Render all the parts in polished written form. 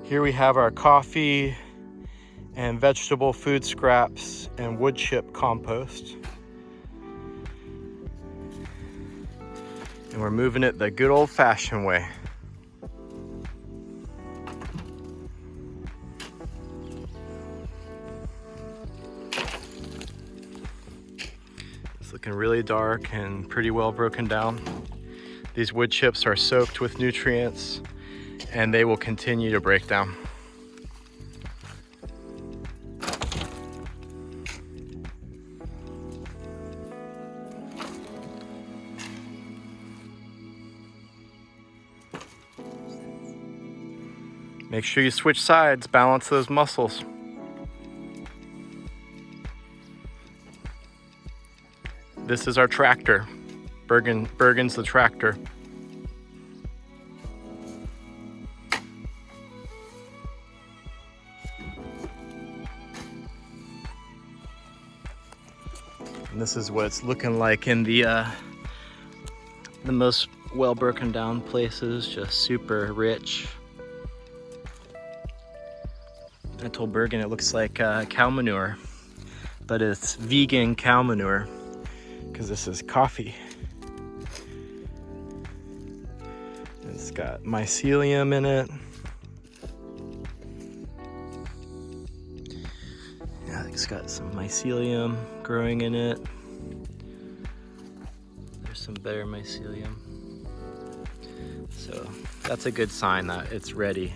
Here we have our coffee and vegetable food scraps and wood chip compost. And we're moving it the good old-fashioned way. It's looking really dark and pretty well broken down. These wood chips are soaked with nutrients and they will continue to break down. Make sure you switch sides, balance those muscles. This is our tractor. Bergen's the tractor. And this is what it's looking like in the most well broken down places, just super rich. I told Bergen it looks like cow manure, but it's vegan cow manure because this is coffee. It's got mycelium in it. Yeah, it's got some mycelium growing in it. There's some better mycelium. So that's a good sign that it's ready.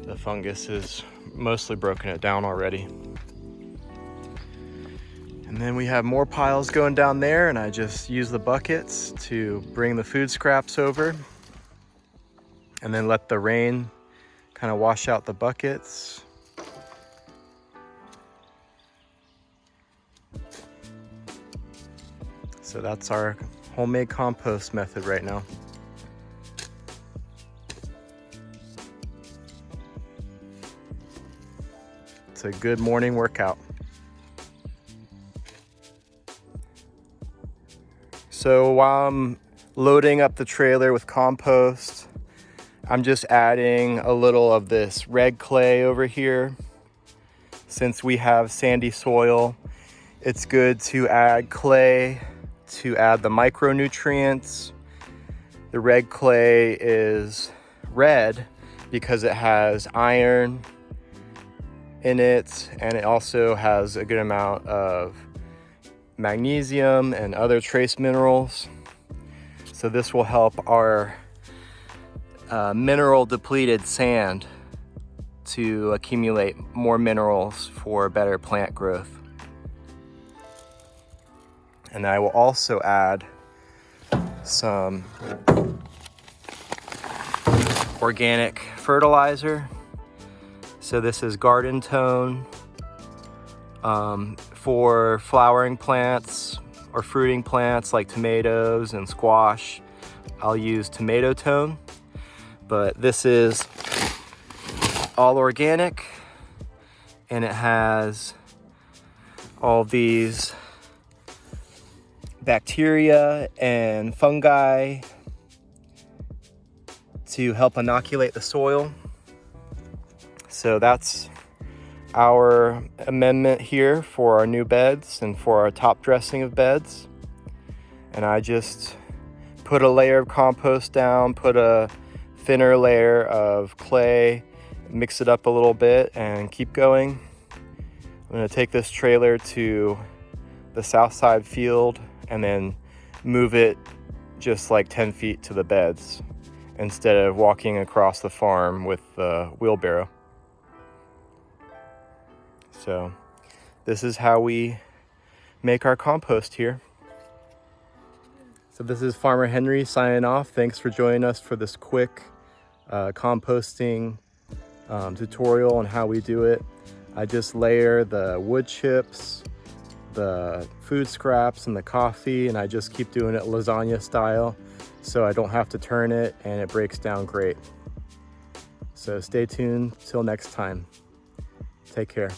The fungus has mostly broken it down already. And then we have more piles going down there, and I just use the buckets to bring the food scraps over and then let the rain kind of wash out the buckets. So that's our homemade compost method right now. It's a good morning workout. So while I'm loading up the trailer with compost, I'm just adding a little of this red clay over here. Since we have sandy soil, it's good to add clay to add the micronutrients. The red clay is red because it has iron in it, and it also has a good amount of magnesium and other trace minerals. So this will help our mineral depleted sand to accumulate more minerals for better plant growth. And I will also add some organic fertilizer. So this is garden tone for flowering plants or fruiting plants like tomatoes and squash. I'll use tomato tone, but this is all organic and it has all these bacteria and fungi to help inoculate the soil. So that's our amendment here for our new beds and for our top dressing of beds. And I just put a layer of compost down, put a thinner layer of clay, mix it up a little bit and keep going. I'm going to take this trailer to the south side field and then move it just like 10 feet to the beds instead of walking across the farm with the wheelbarrow. So this is how we make our compost here. So this is Farmer Henry signing off. Thanks for joining us for this quick composting tutorial on how we do it. I just layer the wood chips, the food scraps, and the coffee, and I just keep doing it lasagna style so I don't have to turn it and it breaks down great. So stay tuned till next time. Take care.